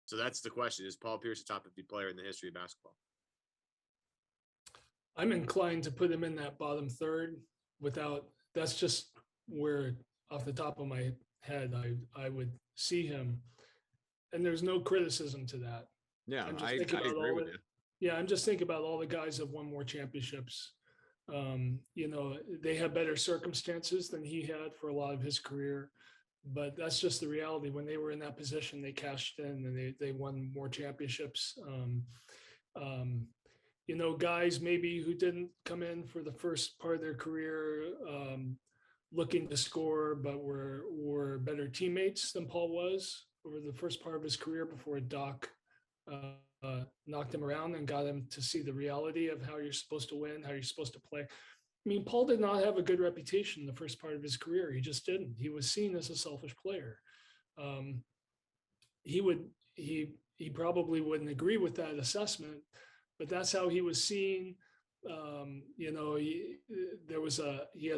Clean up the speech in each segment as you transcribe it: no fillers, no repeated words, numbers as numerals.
So that's the question: is Paul Pierce a top 50 player in the history of basketball? I'm inclined to put him in that bottom third. That's just where, off the top of my head, I would see him, and there's no criticism to that. Yeah, I agree with you. Yeah, I'm just thinking about all the guys that won more championships. They have better circumstances than he had for a lot of his career, but that's just the reality. When they were in that position, they cashed in and they won more championships. Guys maybe who didn't come in for the first part of their career looking to score, but were better teammates than Paul was over the first part of his career before Doc knocked him around and got him to see the reality of how you're supposed to win, how you're supposed to play. I mean, Paul did not have a good reputation in the first part of his career. He just didn't. He was seen as a selfish player. He probably wouldn't agree with that assessment, but that's how he was seen. He had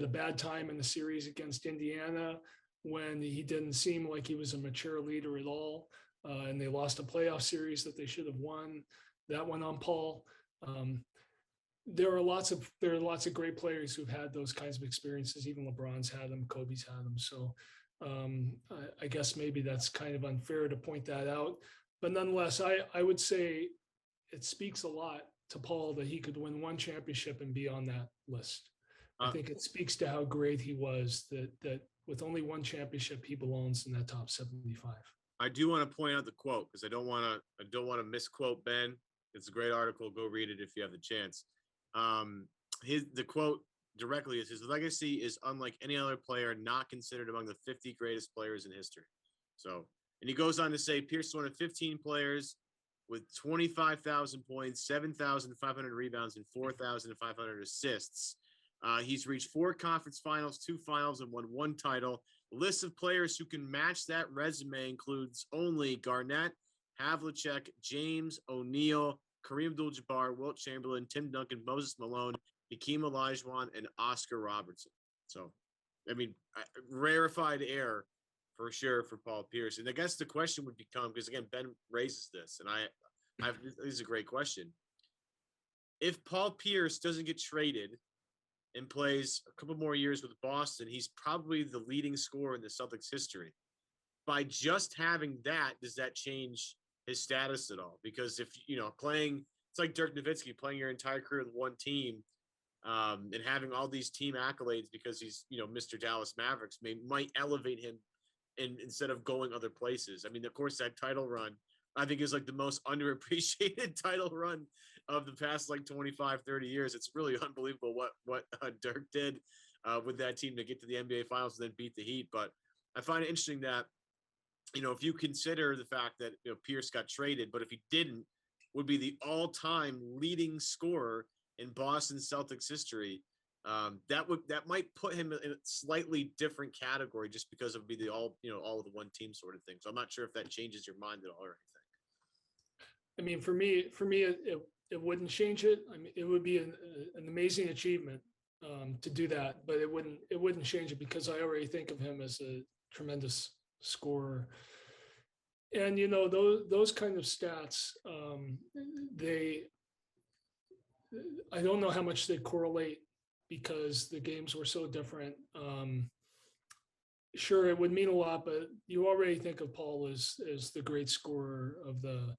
a bad time in the series against Indiana when he didn't seem like he was a mature leader at all. And they lost a playoff series that they should have won. That went on Paul. There are lots of great players who've had those kinds of experiences. Even LeBron's had them, Kobe's had them. So I guess maybe that's kind of unfair to point that out. But nonetheless, I would say it speaks a lot to Paul that he could win one championship and be on that list. I think it speaks to how great he was that with only one championship, he belongs in that top 75. I do want to point out the quote because I don't want to misquote Ben. It's a great article. Go read it if you have the chance. The quote directly is, his legacy is unlike any other player not considered among the 50 greatest players in history. So, and he goes on to say Pierce is one of 15 players with 25,000 points, 7,500 rebounds, and 4,500 assists. He's reached 4 conference finals, 2 finals, and won 1 title. The list of players who can match that resume includes only Garnett, Havlicek, James, O'Neal, Kareem Abdul-Jabbar, Wilt Chamberlain, Tim Duncan, Moses Malone, Hakeem Olajuwon, and Oscar Robertson. So, I mean, rarefied air for sure for Paul Pierce. And I guess the question would become, because again, Ben raises this, and this is a great question. If Paul Pierce doesn't get traded and plays a couple more years with Boston, he's probably the leading scorer in the Celtics history. By just having that, does that change his status at all? Because if, playing, it's like Dirk Nowitzki playing your entire career with one team and having all these team accolades because he's, Mr. Dallas Mavericks might elevate him instead of going other places. I mean, of course, that title run, I think, is like the most underappreciated title run of the past 25, 30 years. It's really unbelievable what Dirk did with that team to get to the NBA Finals and then beat the Heat. But I find it interesting that, if you consider the fact that Pierce got traded, but if he didn't, would be the all-time leading scorer in Boston Celtics history. That might put him in a slightly different category just because it would be the all of the one team sort of thing. So I'm not sure if that changes your mind at all or anything. I mean, for me, it wouldn't change it. I mean, it would be an amazing achievement to do that, but it wouldn't change it because I already think of him as a tremendous scorer. And those kind of stats, I don't know how much they correlate because the games were so different. Sure, it would mean a lot, but you already think of Paul as the great scorer of the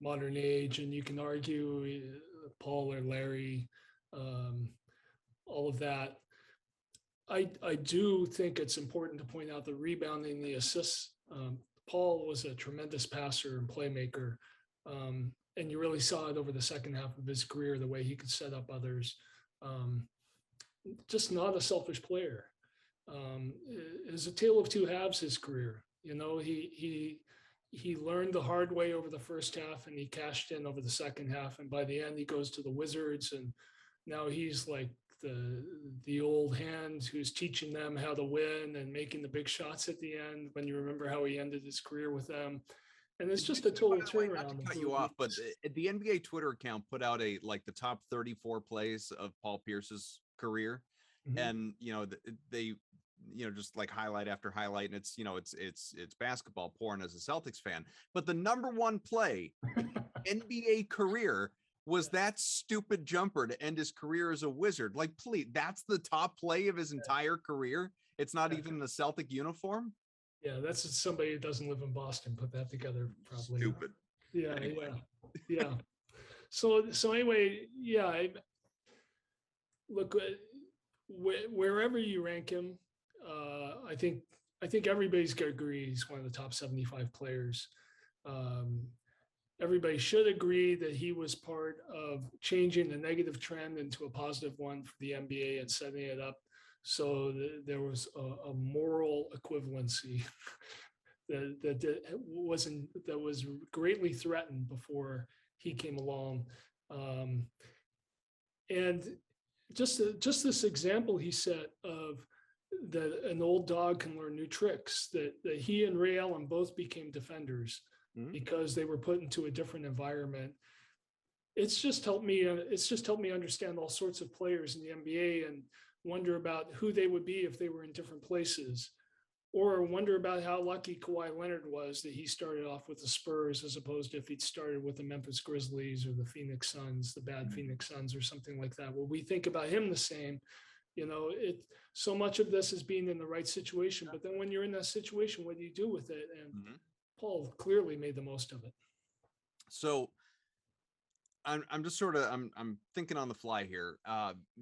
modern age, and you can argue Paul or Larry, all of that. I do think it's important to point out the rebounding, the assists. Paul was a tremendous passer and playmaker, and you really saw it over the second half of his career, the way he could set up others. Just not a selfish player. It was a tale of two halves, his career. He learned the hard way over the first half and he cashed in over the second half. And by the end, he goes to the Wizards, and now he's like the old hand who's teaching them how to win and making the big shots at the end, when you remember how he ended his career with them. And it's just a total turnaround. Not to cut you off, but the NBA Twitter account put out the top 34 plays of Paul Pierce's career. Mm-hmm. And, just like highlight after highlight, and it's it's basketball porn as a Celtics fan. But the number one play in NBA career was that stupid jumper to end his career as a Wizard. Like, please, that's the top play of his entire career. It's not even the Celtic uniform. Yeah, that's somebody who doesn't live in Boston put that together, probably. Stupid. Yeah, Anyway. yeah. So anyway, yeah. Look, wherever you rank him, I think everybody's going to agree he's one of the top 75 players. Everybody should agree that he was part of changing the negative trend into a positive one for the NBA and setting it up so there was a moral equivalency that was greatly threatened before he came along. And just this example he set of that an old dog can learn new tricks, that he and Ray Allen both became defenders because they were put into a different environment. It's just helped me understand all sorts of players in the NBA and wonder about who they would be if they were in different places, or wonder about how lucky Kawhi Leonard was that he started off with the Spurs as opposed to if he'd started with the Memphis Grizzlies or the Phoenix Suns, the bad Phoenix Suns or something like that. Well, we think about him the same. So much of this is being in the right situation, but then when you're in that situation, what do you do with it? And Paul clearly made the most of it. So I'm just sort of I'm thinking on the fly here.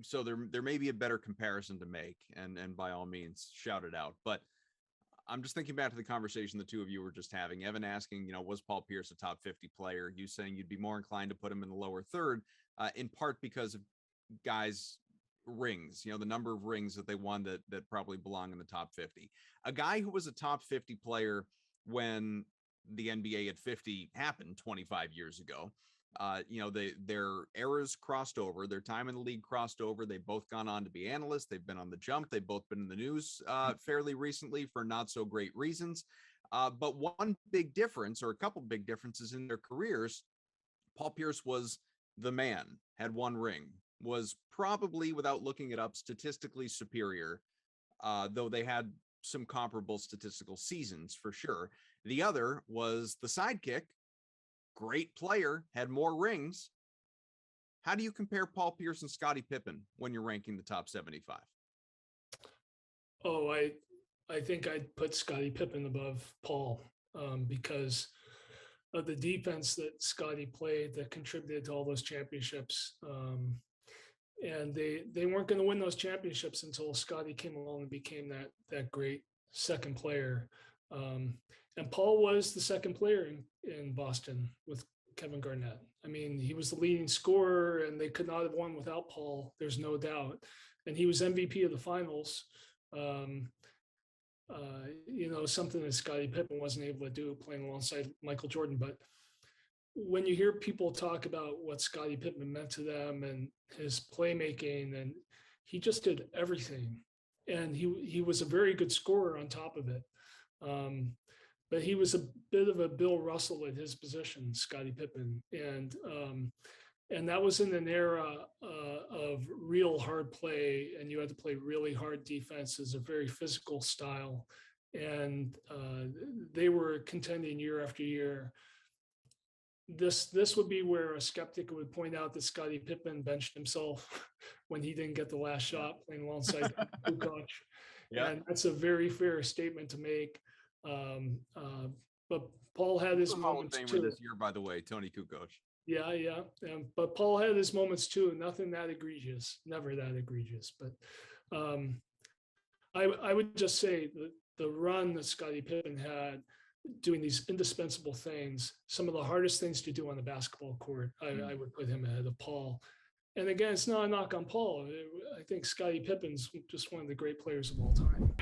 So there may be a better comparison to make, and by all means shout it out. But I'm just thinking back to the conversation the two of you were just having. Evan asking, was Paul Pierce a top 50 player? You saying you'd be more inclined to put him in the lower third, in part because of guys' rings, the number of rings that they won that probably belong in the top 50. A guy who was a top 50 player when the NBA at 50 happened 25 years ago. Their eras crossed over, their time in the league crossed over. They've both gone on to be analysts. They've been on the jump. They've both been in the news fairly recently for not so great reasons. But one big difference, or a couple big differences in their careers, Paul Pierce was the man, had one ring, was probably, without looking it up, statistically superior, though they had some comparable statistical seasons for sure. The other was the sidekick, great player, had more rings. How do you compare Paul Pierce and Scottie Pippen when you're ranking the top 75? Oh, I think I'd put Scottie Pippen above Paul because of the defense that Scottie played that contributed to all those championships. And they weren't going to win those championships until Scottie came along and became that great second player. And Paul was the second player in Boston with Kevin Garnett. I mean, he was the leading scorer, and they could not have won without Paul. There's no doubt. And he was MVP of the finals. Something that Scottie Pippen wasn't able to do playing alongside Michael Jordan. But when you hear people talk about what Scottie Pippen meant to them and his playmaking, and he just did everything. And he was a very good scorer on top of it. But he was a bit of a Bill Russell at his position, Scottie Pippen. And that was in an era of real hard play, and you had to play really hard defenses, a very physical style. And they were contending year after year. This would be where a skeptic would point out that Scottie Pippen benched himself when he didn't get the last shot playing alongside Kukoc. Yeah. And that's a very fair statement to make. But Paul had his moments too. This year, by the way, Tony Kukoc. Yeah. But Paul had his moments too. Nothing that egregious, never that egregious. But I would just say that the run that Scottie Pippen had, doing these indispensable things, some of the hardest things to do on the basketball court, I would put him ahead of Paul. And again, it's not a knock on Paul. I think Scottie Pippen's just one of the great players of all time.